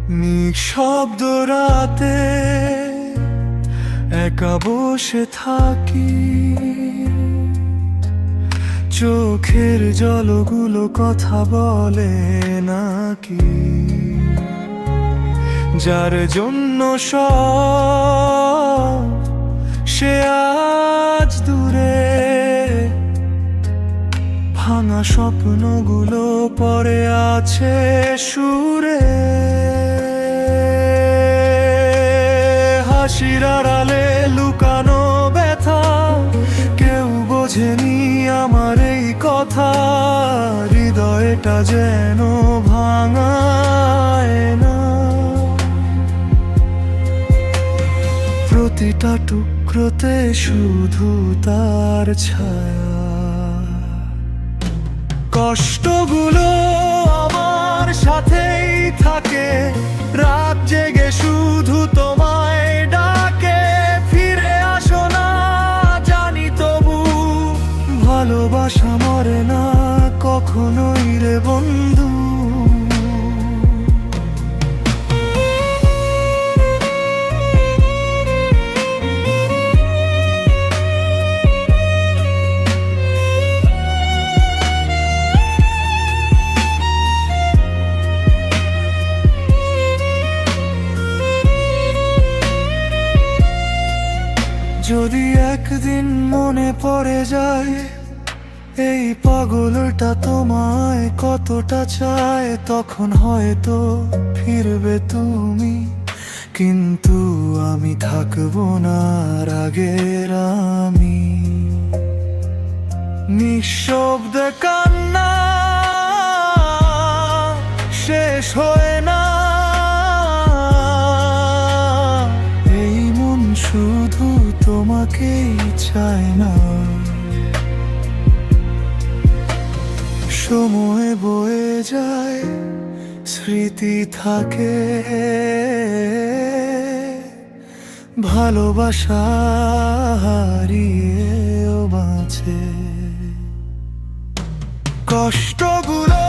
নিঃশব্দ রাতে একা বসে থাকি, চোখের জলগুলো কথা বলে নাকি? যার জন্য সব সে আজ দূরে, ভাঙা স্বপ্নগুলো পড়ে আছে সুরে। হাসির আড়ালে লুকানো ব্যথা, কেউ বোঝেনি আমার এই কথা। হৃদয়টা যেন ভাঙায় না, প্রতিটা টুকরোতে শুধু তার ছায়া। কষ্টগুলো আমার সাথেই থাকে, রাত জেগে শুধু তোমায় ডাকে। ফিরে আসো না জানি, তবু ভালোবাসা মরে না কখনোই রে বন্ধু। যদি একদিন মনে পড়ে যায় এই পাগলটা তোমায় কতটা চায়, তখন হয়তো ফিরবে তুমি, কিন্তু আমি থাকবো না আর আগের আমি। নিঃশব্দ কান্না শেষ হয় না, এই মন শুধু তোমাকেই চায় না। সময় বয়ে যায়, স্মৃতি থাকে, ভালোবাসা হারিয়েও বাঁচে। কষ্টগুলো